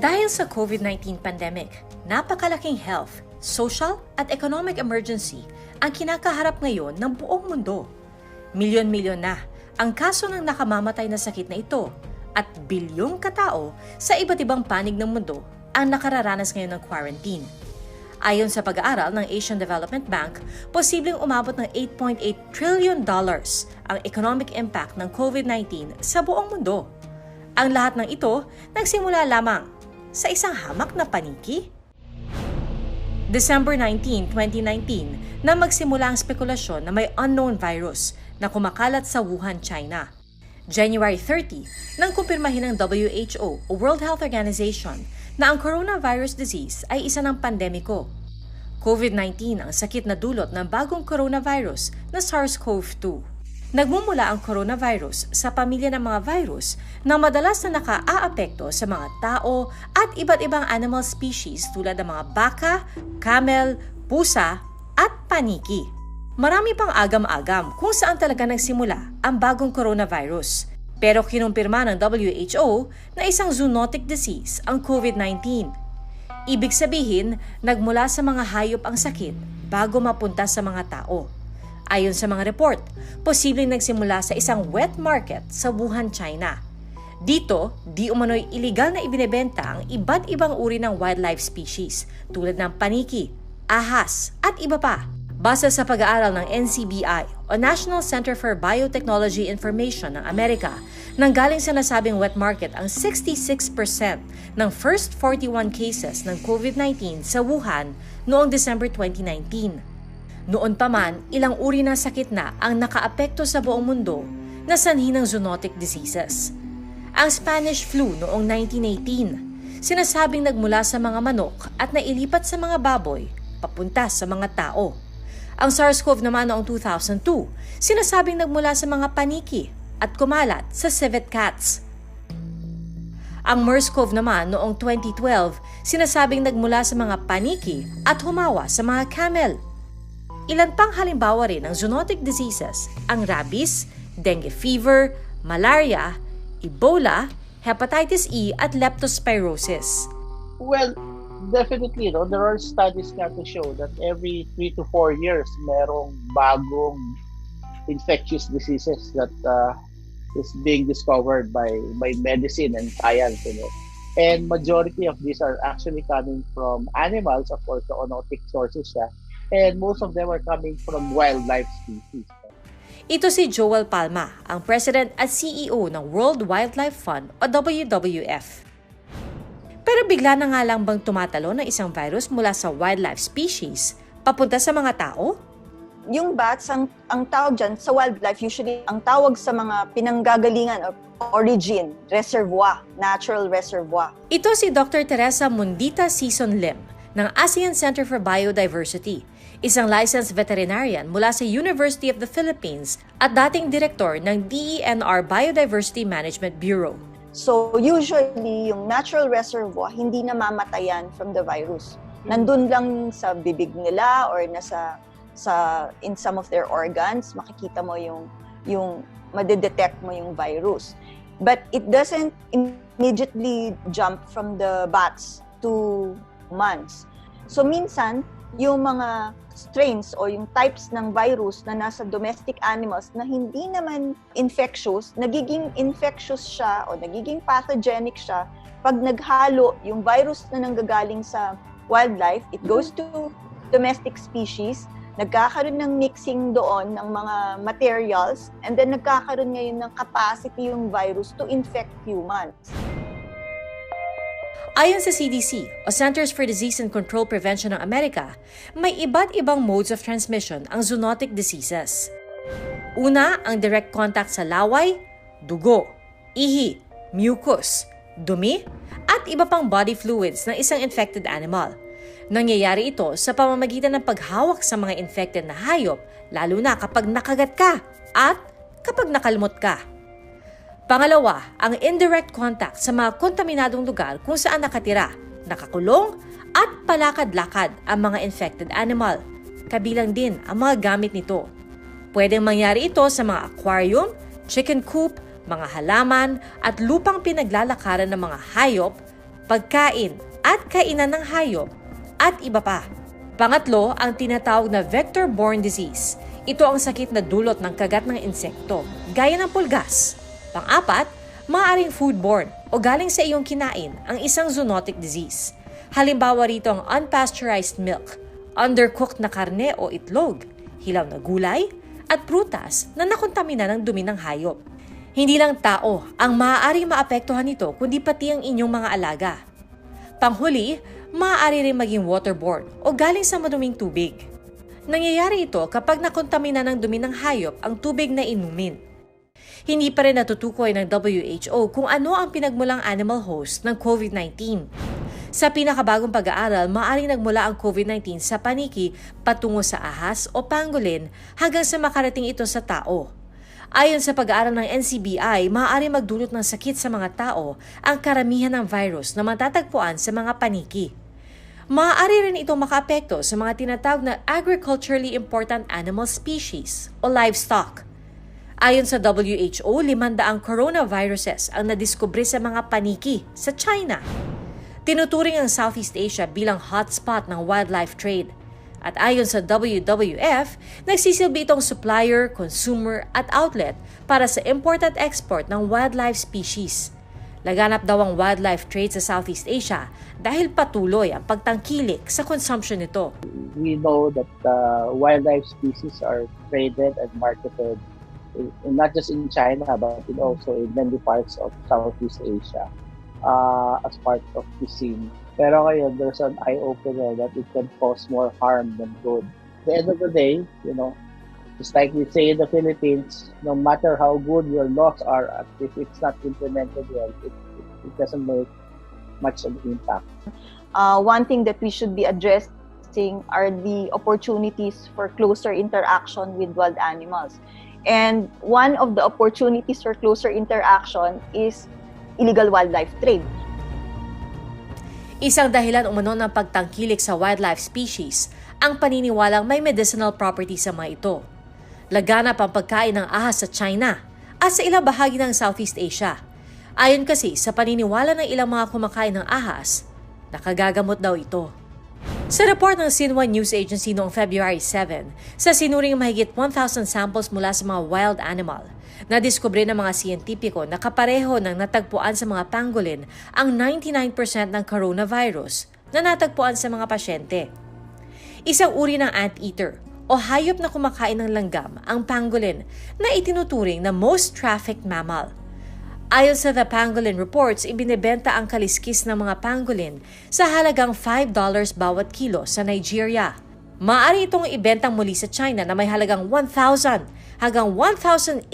Dahil sa COVID-19 pandemic, napakalaking health, social at economic emergency ang kinakaharap ngayon ng buong mundo. Milyon-milyon na ang kaso ng nakamamatay na sakit na ito at bilyong katao sa iba't ibang panig ng mundo ang nakararanas ngayon ng quarantine. Ayon sa pag-aaral ng Asian Development Bank, posibleng umabot ng $8.8 trillion ang economic impact ng COVID-19 sa buong mundo. Ang lahat ng ito nagsimula lamang sa isang hamak na paniki. December 19, 2019, na magsimula ang spekulasyon na may unknown virus na kumakalat sa Wuhan, China. January 30, nang kumpirmahin ng WHO o World Health Organization na ang coronavirus disease ay isa ng pandemiko. COVID-19 ang sakit na dulot ng bagong coronavirus na SARS-CoV-2. Nagmumula ang coronavirus sa pamilya ng mga virus na madalas na nakaaapekto sa mga tao at iba't ibang animal species tulad ng mga baka, camel, pusa at paniki. Marami pang agam-agam kung saan talaga nagsimula ang bagong coronavirus. Pero kinumpirma ng WHO na isang zoonotic disease ang COVID-19. Ibig sabihin, nagmula sa mga hayop ang sakit bago mapunta sa mga tao. Ayon sa mga report, posibleng nagsimula sa isang wet market sa Wuhan, China. Dito, di umano'y iligal na ibinebenta ang iba't ibang uri ng wildlife species tulad ng paniki, ahas at iba pa. Base sa pag-aaral ng NCBI o National Center for Biotechnology Information ng Amerika, nanggaling sa nasabing wet market ang 66% ng first 41 cases ng COVID-19 sa Wuhan noong December 2019. Noon pa man, ilang uri ng sakit na ang nakaapekto sa buong mundo na sanhi ng zoonotic diseases. Ang Spanish flu noong 1918, sinasabing nagmula sa mga manok at nailipat sa mga baboy, papunta sa mga tao. Ang SARS-CoV naman noong 2002, sinasabing nagmula sa mga paniki at kumalat sa civet cats. Ang MERS-CoV naman noong 2012, sinasabing nagmula sa mga paniki at humawa sa mga camel. Ilan pang halimbawa rin ng zoonotic diseases ang rabies, dengue fever, malaria, Ebola, hepatitis E at leptospirosis. Well, definitely, there are studies na to show that every 3 to 4 years, merong bagong infectious diseases that is being discovered by medicine and science. And majority of these are actually coming from animals, of course, the zoonotic sources siya. And most of them are coming from wildlife species. Ito si Joel Palma, ang President at CEO ng World Wildlife Fund o WWF. Pero bigla na nga lang bang tumatalo ng isang virus mula sa wildlife species papunta sa mga tao? Yung bats, ang tawag dyan sa wildlife, usually ang tawag sa mga pinanggagalingan o origin, reservoir, natural reservoir. Ito si Dr. Teresa Mundita Sison Lim ng ASEAN Center for Biodiversity, isang licensed veterinarian mula sa University of the Philippines at dating direktor ng DENR Biodiversity Management Bureau. So usually, yung natural reservoir hindi namamatayan from the virus. Nandun lang sa bibig nila or nasa in some of their organs, makikita mo yung madedetect mo yung virus. But it doesn't immediately jump from the bats to humans. So minsan, yung mga strains o yung types ng virus na nasa domestic animals na hindi naman infectious, nagiging infectious siya o nagiging pathogenic siya pag naghalo yung virus na nanggagaling sa wildlife, it goes to domestic species, nagkakaroon ng mixing doon ng mga materials, and then nagkakaroon ngayon ng capacity yung virus to infect humans. Ayon sa CDC o Centers for Disease and Control Prevention ng Amerika, may iba't ibang modes of transmission ang zoonotic diseases. Una, ang direct contact sa laway, dugo, ihi, mucus, dumi, at iba pang body fluids ng isang infected animal. Nangyayari ito sa pamamagitan ng paghawak sa mga infected na hayop, lalo na kapag nakagat ka at kapag nakalimot ka. Pangalawa, ang indirect contact sa mga kontaminadong lugar kung saan nakatira, nakakulong at palakad-lakad ang mga infected animal. Kabilang din ang mga gamit nito. Pwedeng mangyari ito sa mga aquarium, chicken coop, mga halaman at lupang pinaglalakaran ng mga hayop, pagkain at kainan ng hayop, at iba pa. Pangatlo, ang tinatawag na vector-borne disease. Ito ang sakit na dulot ng kagat ng insekto, gaya ng pulgas. Pang-apat, maaaring foodborne o galing sa iyong kinain ang isang zoonotic disease. Halimbawa rito ang unpasteurized milk, undercooked na karne o itlog, hilaw na gulay, at prutas na nakontamina ng dumi ng hayop. Hindi lang tao ang maaaring maapektuhan nito kundi pati ang inyong mga alaga. Panghuli, maaari rin maging waterborne o galing sa maduming tubig. Nangyayari ito kapag nakontamina ng dumi ng hayop ang tubig na inumin. Hindi pa rin natutukoy ng WHO kung ano ang pinagmulang animal host ng COVID-19. Sa pinakabagong pag-aaral, maaaring nagmula ang COVID-19 sa paniki patungo sa ahas o pangolin hanggang sa makarating ito sa tao. Ayon sa pag-aaral ng NCBI, maaari magdulot ng sakit sa mga tao ang karamihan ng virus na matatagpuan sa mga paniki. Maaari rin itong makaapekto sa mga tinatawag na agriculturally important animal species o livestock. Ayon sa WHO, 500 coronaviruses ang nadiskubre sa mga paniki sa China. Tinuturing ang Southeast Asia bilang hotspot ng wildlife trade. At ayon sa WWF, nagsisilbi itong supplier, consumer at outlet para sa import at export ng wildlife species. Laganap daw ang wildlife trade sa Southeast Asia dahil patuloy ang pagtangkilik sa consumption nito. We know that wildlife species are traded and marketed not just in China but also in many parts of Southeast Asia as part of cuisine. Pero ngayon, there's an eye-opener that it can cause more harm than good. At the end of the day, just like we say in the Philippines, no matter how good your laws are, if it's not implemented well, it doesn't make much of an impact. One thing that we should be addressing are the opportunities for closer interaction with wild animals. And one of the opportunities for closer interaction is illegal wildlife trade. Isang dahilan umano ng pagtangkilik sa wildlife species ang paniniwalang may medicinal properties sa mga ito. Laganap ang pagkain ng ahas sa China at sa ilang bahagi ng Southeast Asia. Ayon kasi sa paniniwala ng ilang mga kumakain ng ahas, nakagagamot daw ito. Sa report ng Xinhua News Agency noong February 7, sa sinuring mahigit 1,000 samples mula sa mga wild animal, nadiskubre ng mga siyentipiko na kapareho ng natagpuan sa mga pangolin ang 99% ng coronavirus na natagpuan sa mga pasyente. Isang uri ng anteater o hayop na kumakain ng langgam ang pangolin na itinuturing na most trafficked mammal. Ayon sa The Pangolin Reports, ibinebenta ang kaliskis ng mga pangolin sa halagang $5 bawat kilo sa Nigeria. Maaari itong ibentang muli sa China na may halagang $1,000 hanggang $1,800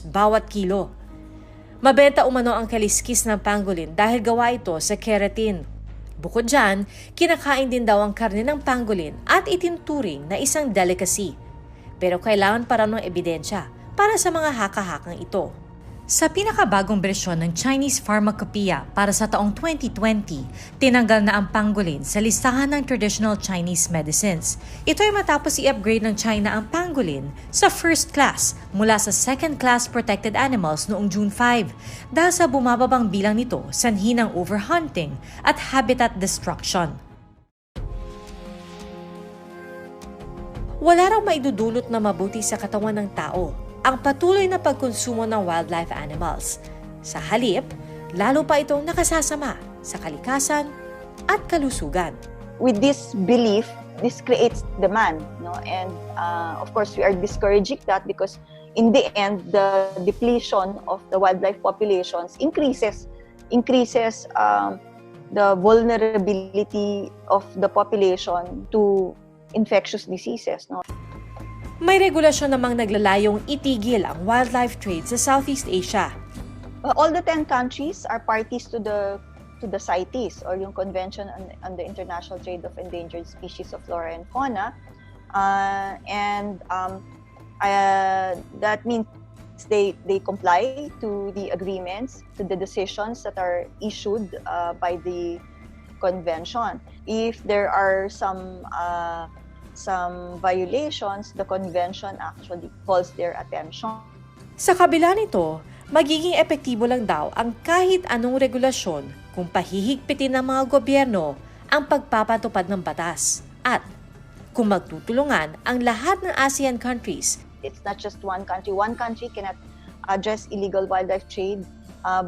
bawat kilo. Mabenta umano ang kaliskis ng pangolin dahil gawa ito sa keratin. Bukod dyan, kinakain din daw ang karne ng pangolin at itinuturing na isang delicacy. Pero kailangan pa raw ng ebidensya para sa mga haka-hakang ito. Sa pinakabagong bersyon ng Chinese Pharmacopoeia para sa taong 2020, tinanggal na ang pangolin sa listahan ng traditional Chinese medicines. Ito ay matapos i-upgrade ng China ang pangolin sa first class mula sa second class protected animals noong June 5 dahil sa bumababang bilang nito sanhi ng overhunting at habitat destruction. Wala raw maidudulot na mabuti sa katawan ng tao ang patuloy na pagkonsumo ng wildlife animals. Sa halip, lalo pa itong nakasasama sa kalikasan at kalusugan. With this belief, this creates demand, and of course we are discouraging that because in the end, the depletion of the wildlife populations increases the vulnerability of the population to infectious diseases. May regulasyon namang naglalayong itigil ang wildlife trade sa Southeast Asia. All the 10 countries are parties to the CITES or yung Convention on the International Trade of Endangered Species of Flora and Fauna, and that means they comply to the agreements, to the decisions that are issued by the convention. If there are some violations, the convention actually calls their attention. Sa kabila nito, magiging epektibo lang daw ang kahit anong regulasyon kung pahihigpitin ng mga gobyerno ang pagpapatupad ng batas at kung magtutulungan ang lahat ng ASEAN countries. It's not just one country. One country cannot address illegal wildlife trade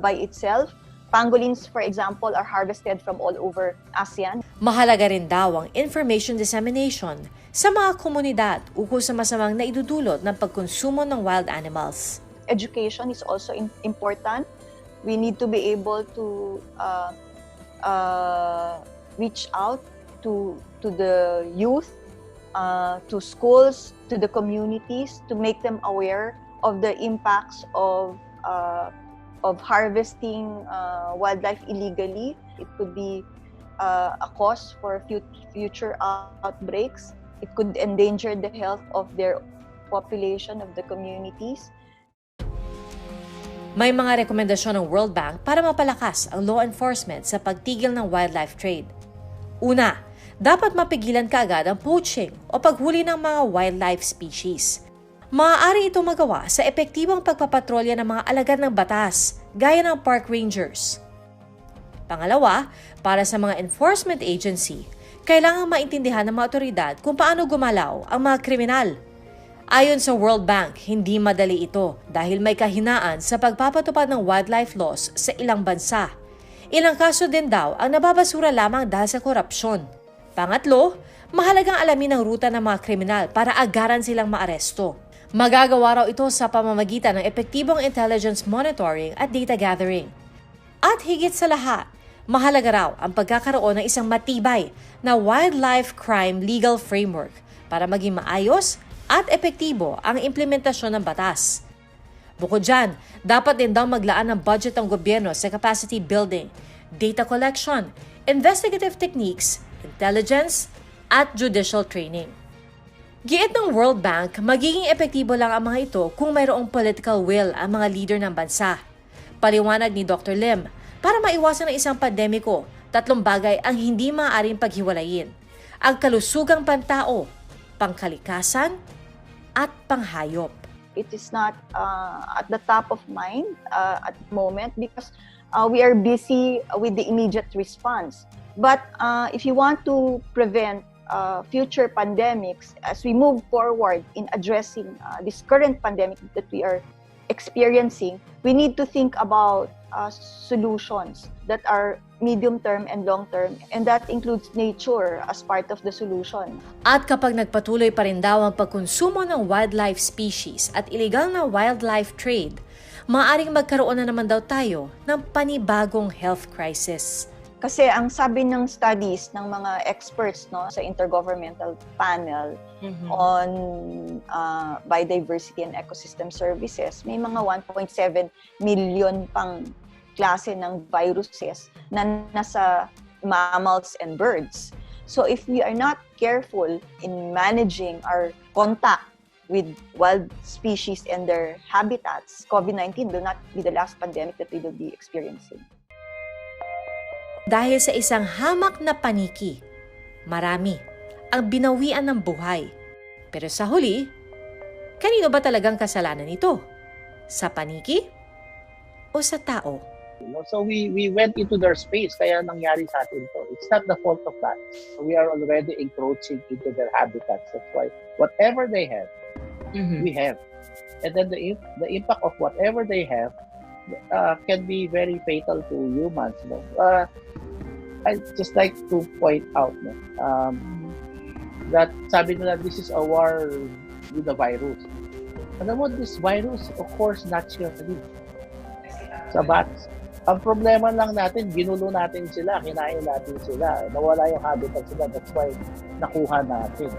by itself. Pangolins, for example, are harvested from all over ASEAN. Mahalaga rin daw ang information dissemination sa mga komunidad ukol sa masamang naidudulot ng pagkonsumo ng wild animals. Education is also important. We need to be able to reach out to the youth, to schools, to the communities, to make them aware of the impacts of harvesting wildlife illegally. It could be a cause for future outbreaks. It could endanger the health of their population, of the communities. May mga rekomendasyon ng World Bank para mapalakas ang law enforcement sa pagtigil ng wildlife trade. Una, dapat mapigilan kaagad ang poaching o paghuli ng mga wildlife species. Maaari ito magawa sa epektibong pagpapatrolya ng mga alagad ng batas, gaya ng park rangers. Pangalawa, para sa mga enforcement agency, kailangang maintindihan ng mga otoridad kung paano gumalaw ang mga kriminal. Ayon sa World Bank, hindi madali ito dahil may kahinaan sa pagpapatupad ng wildlife laws sa ilang bansa. Ilang kaso din daw ang nababasura lamang dahil sa korupsyon. Pangatlo, mahalagang alamin ang ruta ng mga kriminal para agaran silang maaresto. Magagawa raw ito sa pamamagitan ng epektibong intelligence monitoring at data gathering. At higit sa lahat, mahalaga raw ang pagkakaroon ng isang matibay na wildlife crime legal framework para maging maayos at epektibo ang implementasyon ng batas. Bukod dyan, dapat din daw maglaan ng budget ang gobyerno sa capacity building, data collection, investigative techniques, intelligence, at judicial training. Giit ng World Bank, magiging epektibo lang ang mga ito kung mayroong political will ang mga leader ng bansa. Paliwanag ni Dr. Lim, para maiwasan ng isang pandemiko, 3 bagay ang hindi maaaring paghiwalayin: ang kalusugang pantao, pangkalikasan, at panghayop. It is not at the top of mind at the moment because we are busy with the immediate response. But if you want to prevent future pandemics, as we move forward in addressing this current pandemic that we are experiencing, we need to think about solutions that are medium-term and long-term, and that includes nature as part of the solution. At kapag nagpatuloy pa rin daw ang pagkonsumo ng wildlife species at illegal na wildlife trade, maaaring magkaroon na naman daw tayo ng panibagong health crisis. Kasi ang sabi ng studies ng mga experts sa Intergovernmental Panel on Biodiversity and Ecosystem Services, may mga 1.7 million pang klase ng viruses na nasa mammals and birds. So if we are not careful in managing our contact with wild species and their habitats, COVID-19 will not be the last pandemic that we will be experiencing. Dahil sa isang hamak na paniki, marami ang binawian ng buhay. Pero sa huli, kanino ba talagang kasalanan ito? Sa paniki o sa tao? So we went into their space, kaya nangyari sa atin to. It's not the fault of that. We are already encroaching into their habitats. That's why whatever they have, we have. And then the impact of whatever they have can be very fatal to humans. I just like to point out that sabi nila this is a war with the virus. Alam mo, this virus occurs naturally sa bats. Ang problema lang natin, ginulo natin sila, kinain natin sila, nawala yung habitat sila, that's why nakuha natin.